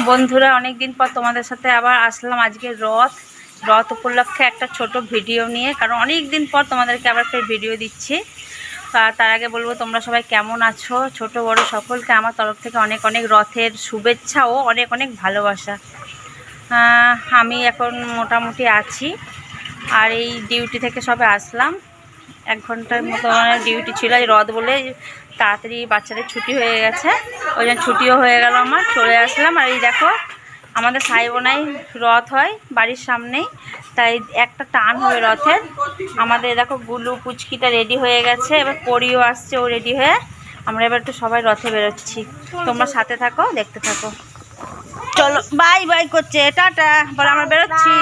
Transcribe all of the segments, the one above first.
বন্ধুরা, অনেক দিন পর তোমাদের সাথে আবার আসলাম। আজকে রথ উপলক্ষে একটা ছোট ভিডিও নিয়ে, কারণ অনেক দিন পর তোমাদেরকে আবার ফের ভিডিও দিচ্ছি। তার আগে বলবো তোমরা সবাই কেমন আছো। ছোট বড় সকলকে আমার তরফ থেকে অনেক অনেক রথের শুভেচ্ছা ও অনেক অনেক ভালোবাসা। আমি এখন মোটামুটি আছি, আর এই ডিউটি থেকে সবে আসলাম। 1 ঘন্টার মতো ডিউটি ছিল। এই রথ বলে তাড়াতাড়ি বাচ্চাদের ছুটি হয়ে গেছে, ওই জন্য ছুটিও হয়ে গেল, আমার চলে আসলাম। আর এই দেখো, আমাদের সাইবোনায় রথ হয় বাড়ির সামনেই, তাই একটা টান হবে রথের। আমাদের দেখো গুলু পুচকিটা রেডি হয়ে গেছে, এবার পরিও আসছে, ও রেডি হয়ে। আমরা এবার একটু সবাই রথে বেরোচ্ছি, তোমরা সাথে থাকো, দেখতে থাকো। চলো, বাই বাই করছে, টাটা বলো। আমরা বেরোচ্ছি,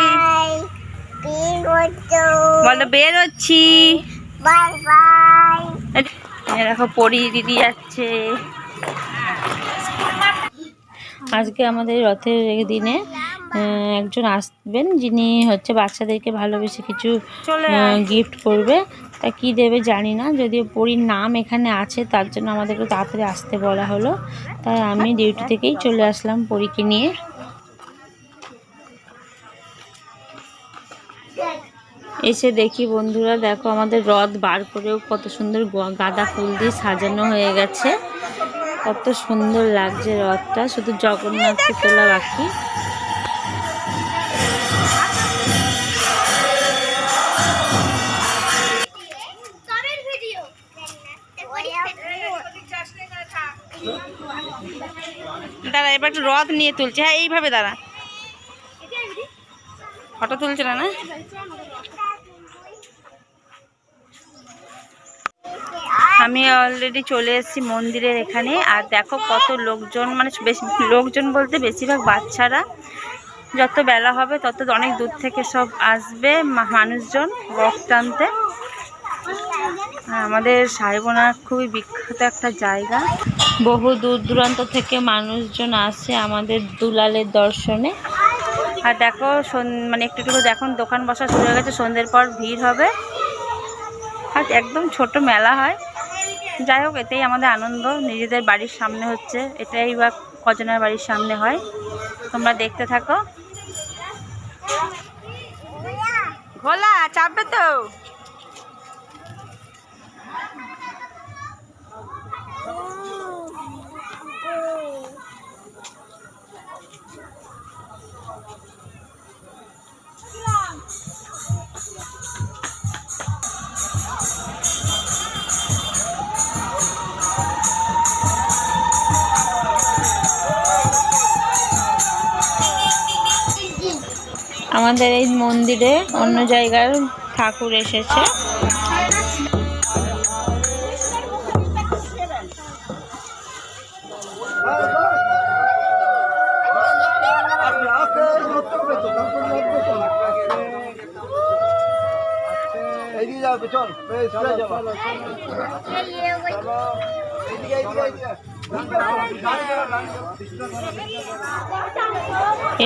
বলো বেরোচ্ছি। দেখো পরি দিদি যাচ্ছে। আজকে আমাদের রথের দিনে একজন আসবেন, যিনি হচ্ছে বাচ্চাদেরকে ভালোবেসে কিছু গিফট করবে। তা কি দেবে জানি না, যদিও পরির নাম এখানে আছে, তার জন্য আমাদেরকে তাড়াতাড়ি আসতে বলা হলো। তাই আমি ডিউটি থেকেই চলে আসলাম পরীকে নিয়ে। এসে দেখি বন্ধুরা, দেখো আমাদের রথ বার করেও কত সুন্দর গাঁদা ফুল দিয়ে সাজানো হয়ে গেছে। কত সুন্দর লাগছে রথটা, শুধু জগন্নাথকে তোলা বাকি। দাঁড়া, এবার একটু রথ নিয়ে তুলছে। হ্যাঁ, এইভাবে দাঁড়া, ফটো তুলছে না। আমি অলরেডি চলে এসেছি মন্দিরের এখানে। আর দেখো কত লোকজন, মানে বেশি লোকজন বলতে বেশিরভাগ বাচ্চারা। যত বেলা হবে তত অনেক দূর থেকে সব আসবে মানুষজন রথ টানতে। আমাদের সাইবোনা খুবই বিখ্যাত একটা জায়গা, বহু দূর দূরান্ত থেকে মানুষজন আসে আমাদের দুলালের দর্শনে। আর দেখো মানে একটু দেখুন, দোকান বসা শুরু হয়ে গেছে, সন্ধ্যের পর ভিড় হবে। আর একদম ছোট মেলা হয়। যাই হোক, এতেই আমাদের আনন্দ। নিজেদের বাড়ির সামনে হচ্ছে, এটাই বা কজনের বাড়ির সামনে হয়। তোমরা দেখতে থাকো। ঘোলা চাপবে তো। আমাদের এই মন্দিরে অন্য জায়গার ঠাকুর এসেছে।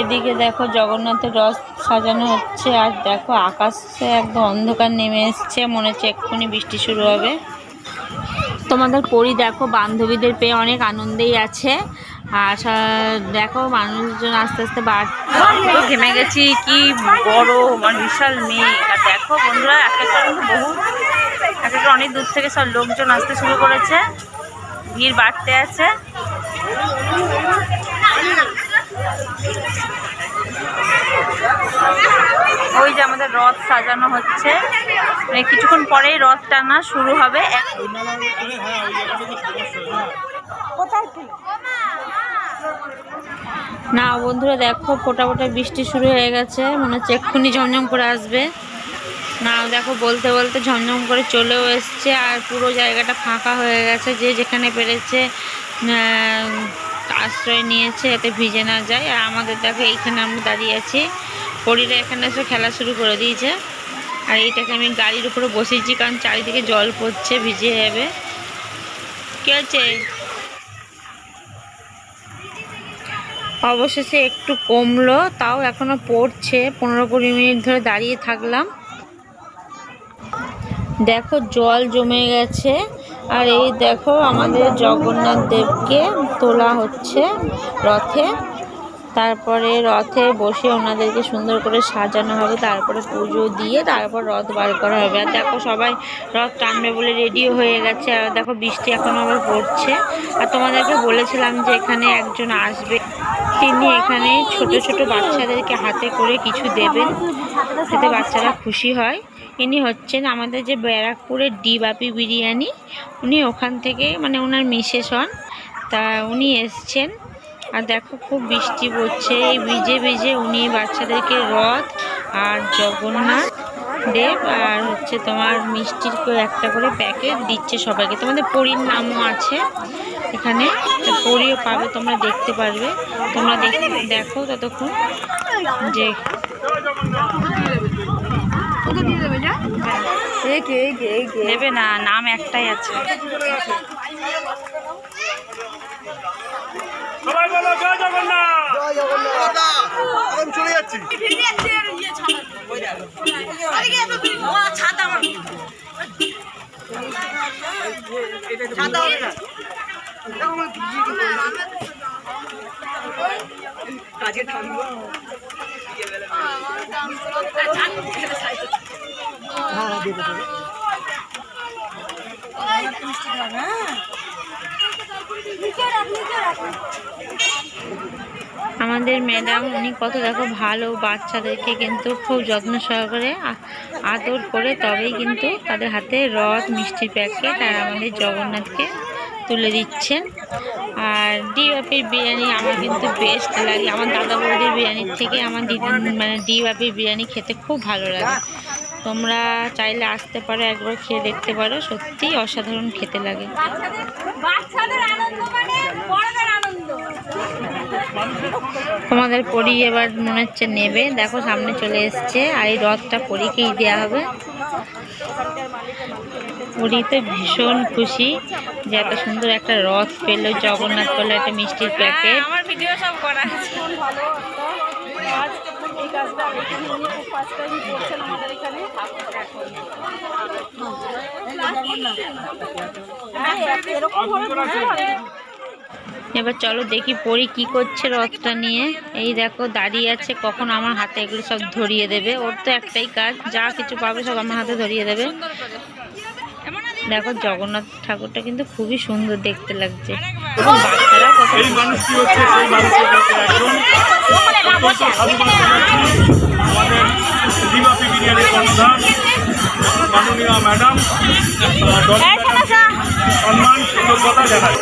এদিকে দেখো জগন্নাথের রথ সাজানো হচ্ছে। আর দেখো আকাশে একদম অন্ধকার নেমে এসছে, মনে হচ্ছে এক্ষুনি বৃষ্টি শুরু হবে। তোমাদের পরি দেখো বান্ধবীদের পেয়ে অনেক আনন্দেই আছে। আর দেখো মানুষজন আস্তে আস্তে বাড়ছে। ঘেমে গেছি, কি গরম, মানে বিশাল মেঘ। আর দেখো বন্ধুরা, একটা অনেক দূর থেকে সব লোকজন আসতে শুরু করেছে, ভিড় বাড়তে আছে। ওই যে আমাদের রথ সাজানো হচ্ছে, মানে কিছুক্ষণ পরেই রথ টানা শুরু হবে। না বন্ধুরা, দেখো ফোঁটা ফোঁটা বৃষ্টি শুরু হয়ে গেছে, মনে হচ্ছে এক্ষুনি ঝমঝম করে আসবে। না দেখো, বলতে বলতে ঝমঝম করে চলেও এসছে। আর পুরো জায়গাটা ফাঁকা হয়ে গেছে, যে যেখানে পেরেছে আশ্রয় নিয়েছে, এতে ভিজে না যায়। আর আমাদের দেখো এইখানে আমরা দাঁড়িয়ে আছি, পরীরা এখানে এসে খেলা শুরু করে দিয়েছে। আর এইটাকে আমি গাড়ির উপরে বসেছি, কারণ চারিদিকে জল পড়ছে, ভিজে যাবে। কি হচ্ছে? অবশেষে একটু কমলো, তাও এখনো পড়ছে। 15-20 মিনিট ধরে দাঁড়িয়ে থাকলাম। দেখো জল জমে গেছে। আর এই দেখো আমাদের জগন্নাথ দেবকে তোলা হচ্ছে রথে। তারপরে রথে বসে ওনাদেরকে সুন্দর করে সাজানো হবে, তারপরে পুজো দিয়ে তারপর রথ বার করা হবে। আর দেখো সবাই রথ টানবে বলে রেডিও হয়ে গেছে। আর দেখো বৃষ্টি এখন আবার পড়ছে। আর তোমাদেরকে বলেছিলাম যে এখানে একজন আসবে, তিনি এখানে ছোট ছোট বাচ্চাদেরকে হাতে করে কিছু দেবেন, যাতে বাচ্চারা খুশি হয়। ইনি হচ্ছেন আমাদের যে ব্যারাকপুরের ডি বাপি বিরিয়ানি, উনি ওখান থেকে মানে ওনার মিসেস হন, তা উনি এসছেন। আর দেখো খুব বৃষ্টি পড়ছে, এই ভিজে ভিজে উনি বাচ্চাদেরকে রথ আর জগন্নাথ দেব আর হচ্ছে তোমার মিষ্টির একটা করে প্যাকেট দিচ্ছে সবাইকে। তোমাদের পরীর নামও আছে এখানে, পরীও পাবে, তোমরা দেখতে পারবে। তোমরা দেখো ততক্ষণ যে নেবে না, নাম একটাই আছে। সবাই বলো জয় জগন্নাথ। জয় জগন্নাথ। আমি চলে যাচ্ছি। কাজে থাকবো। আমাদের ম্যাডাম উনি কত দেখো ভালো, বাচ্চাদেরকে কিন্তু খুব যত্ন সহকারে আদর করে তবেই কিন্তু তাদের হাতে রথ, মিষ্টির প্যাকেট আর আমাদের জগন্নাথকে তুলে দিচ্ছেন। আর ডিওয়াপির বিরিয়ানি আমার কিন্তু বেস্ট লাগে, আমার দাদা বৌদির বিরিয়ানির থেকে আমার মানে ডিওয়াপির বিরিয়ানি খেতে খুব ভালো লাগে। তোমরা চাইলে আসতে পারো, একবার খেয়ে দেখতে পারো, সত্যি অসাধারণ খেতে লাগে। তোমাদের পরী এবার মনে হচ্ছে নেবে, দেখো সামনে চলে এসছে। আর এই রথটা পরীকেই দেওয়া হবে। পরী তো ভীষণ খুশি যে এত সুন্দর একটা রথ পেলো, জগন্নাথ পেলো, একটা মিষ্টির প্যাকেট। আমার ভিডিও সব করা আছে। এবার চলো দেখি পরী কি করছে রথটা নিয়ে। এই দেখো দাঁড়িয়ে আছে, কখন আমার হাতে এগুলো সব ধরিয়ে দেবে। ওর তো একটাই কাজ, যা কিছু পাবে সব আমার হাতে ধরিয়ে দেবে। দেখো জগন্নাথ ঠাকুরটা কিন্তু খুবই সুন্দর দেখতে লাগছে। বাচ্চারা কত মাননীয় ম্যাডাম সম্মান কৃতজ্ঞতা জানাই।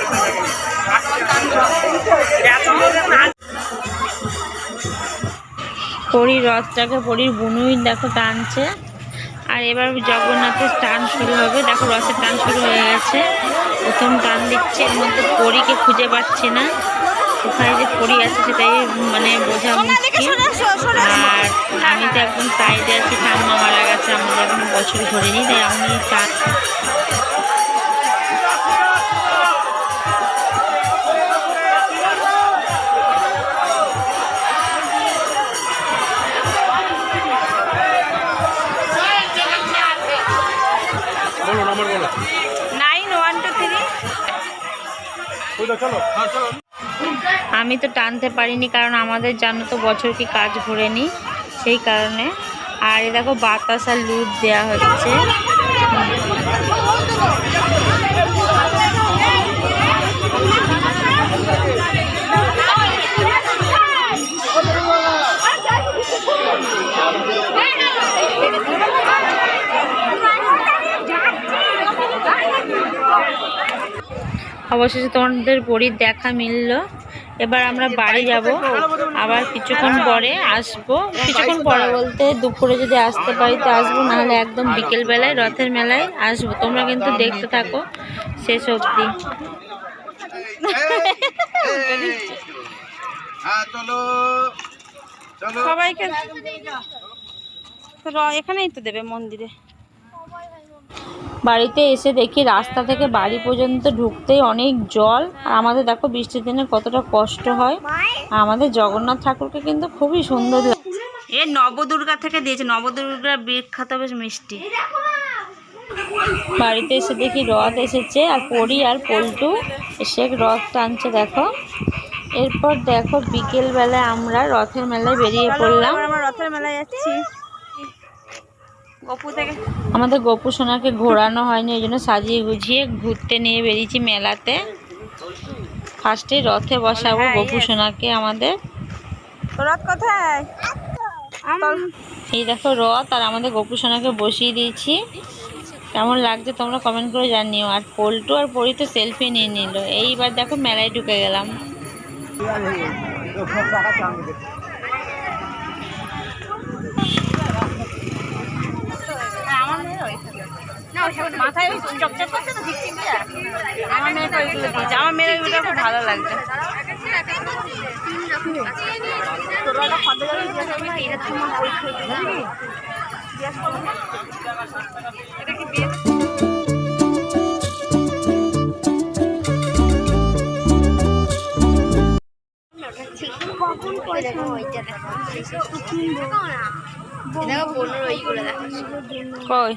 পরীর রথটাকে পরীর বুনুই দেখো টানছে। আর এবার জগন্নাথের টান শুরু হবে। দেখো রথের টান শুরু হয়ে গেছে, প্রথম টান দিচ্ছে। এর মধ্যে পরীকে খুঁজে পাচ্ছি না, কোথায় যে পরী আছে সেটাই মানে বোঝা মুশকিল। আর আমি তো একদম সাইডে আছি, ঠাম্মা মারা গেছে, আমাদের এখন বছর ধরিনি, তাই আমি টান আমি তো টানতে পারিনি, কারণ আমাদের জানো তো বছর কি কাজ ঘোরেনি, সেই কারণে। আর এ দেখো বাতাস আর লুট দেওয়া হচ্ছে। অবশেষে তোমাদের পরীর দেখা মিলল। এবার আমরা বাড়ি যাব, আবার কিছুক্ষণ পরে আসবো। কিছুক্ষণ পরে বলতে দুপুরে যদি আসতে পারি তো আসবো, নাহলে একদম বিকেলবেলায় রথের মেলায় আসবো। তোমরা কিন্তু দেখতে থাকো শেষ অবধি। সবাইকে এখানেই তো দেবে মন্দিরে। বাড়িতে এসে দেখি রাস্তা থেকে বাড়ি পর্যন্ত ঢুকতেই অনেক জল। আর আমাদের দেখো বৃষ্টির দিনে কতটা কষ্ট হয়। আর আমাদের জগন্নাথ ঠাকুরকে কিন্তু খুবই সুন্দর লাগে। এ নবদুর্গা থেকে দিয়েছে, নবদুর্গা বিখ্যাত বেশ মিষ্টি। বাড়িতে এসে দেখি রথ এসেছে, আর পরী আর পল্টু এসে রথ টানছে। দেখো এরপর দেখো বিকেল বেলায় আমরা রথের মেলায় বেরিয়ে পড়লাম। আমরা রথের মেলায় যাচ্ছি। গপু থেকে আমাদের গপু সোনাকে ঘোরানো হয়নি, ওই জন্য সাজিয়ে গুছিয়ে ঘুরতে নিয়ে বেরিয়েছি মেলাতে। ফার্স্টে রথে বসাবো গপু সোনাকে আমাদের। রথ কোথায়? এই দেখো রথ, আর আমাদের গপু সোনাকে বসিয়ে দিয়েছি। কেমন লাগছে তোমরা কমেন্ট করে জানিও। আর পল্টু আর পরি তো সেলফি নিয়ে নিল। এইবার দেখো মেলায় ঢুকে গেলাম। মাথায় চকচক করছে তো ঝিকঝিকিয়া। আমার মেয়েকে ওইগুলো দিয়েছে, আমার মেয়ের ওইগুলো খুব ভালো লাগছে। কই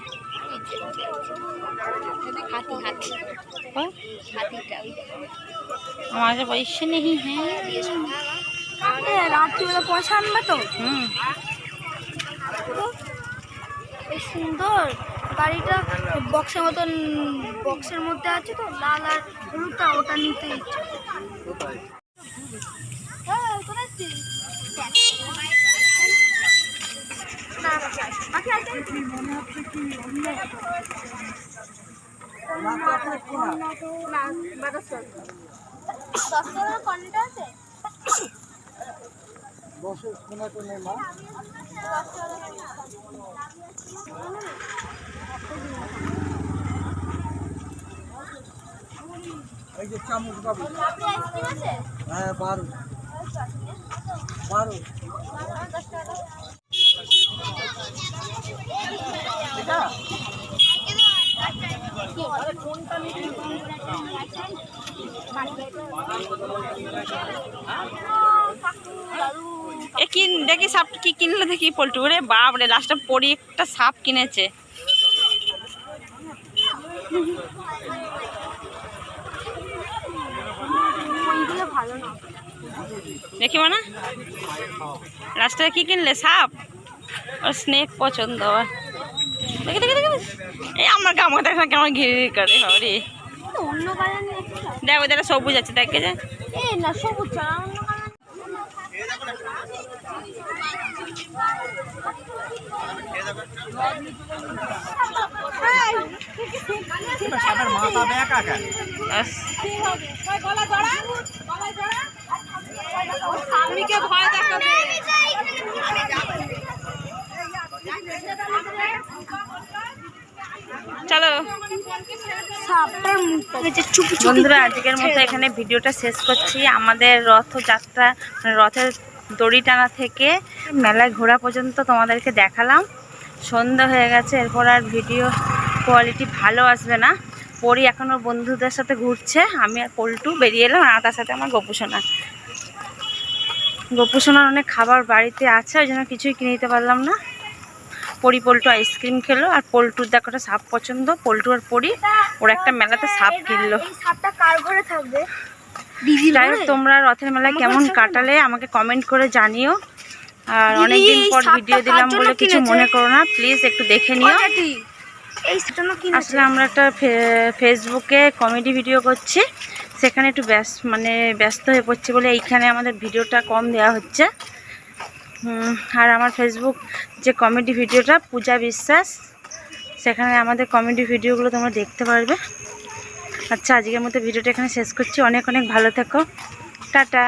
हमारे पैसे नहीं हैं। রাত্রিবেলা পয়সা আনবে তো। সুন্দর গাড়িটা বক্সের মতন, বক্সের মধ্যে আছে তো লাল আর হলুদটা, ওটা নিতে ইচ্ছে। এই যে চামচ পাবো। হ্যাঁ 12 এ কি দেখি সাপ কি কিনলো দেখি পল্টু রে বাপ রে, লাস্টটা পরি একটা সাপ কিনেছে। দেখি মানে লাস্টে কি কিনলে? সাপ। ওর স্নেক পছন্দ। দেখি দেখি দেখি এই আমার গামা দেখা কেমন ঘিরে করে হরে। অন্য কালার দেখ ওদের সবুজ আছে, দেখে যে না সবুজ অন্য সাপের মাথা বেঁকা কেন? ভয় দেখাবে। চলো বন্ধুরা, আজকের মতো এখানে ভিডিওটা শেষ করছি। আমাদের রথযাত্রা, রথের দড়ি টানা থেকে মেলায় ঘোরা পর্যন্ত তোমাদেরকে দেখালাম। সন্ধ্যা হয়ে গেছে, এরপর আর ভিডিও কোয়ালিটি ভালো আসবে না। পরি এখন ওর বন্ধুদের সাথে ঘুরছে, আমি আর পল্টু বেরিয়ে এলাম, আর তার সাথে আমার গপুসোনা। গপুসোনার অনেক খাবার বাড়িতে আছে, ওই জন্য কিছুই কিনে দিতে পারলাম না। পরি পল্টু আইসক্রিম খেলো, আর পল্টুর দেখাটা সাপ পছন্দ। পল্টু আর পরি ওর একটা মেলাতে সাপ কিনলো। সাপটা কার ঘরে থাকবে? যাই হোক, তোমরা রথের মেলায় কেমন কাটালে আমাকে কমেন্ট করে জানিও। আর অনেকদিন পর ভিডিও দিলাম বলে কিছু মনে করো না, প্লিজ একটু দেখে নিও। আসলে আমরা একটা ফেসবুকে কমেডি ভিডিও করছি, সেখানে একটু ব্যস্ত হয়ে পড়ছি বলে এইখানে আমাদের ভিডিওটা কম দেওয়া হচ্ছে। আর আমার ফেসবুক যে কমেডি ভিডিওটা পূজা বিশ্বাস, সেখানে আমাদের কমেডি ভিডিওগুলো তোমরা দেখতে পারবে। আচ্ছা, আজকের মতো ভিডিওটা এখানে শেষ করছি। অনেক অনেক ভালো থেকো, টাটা।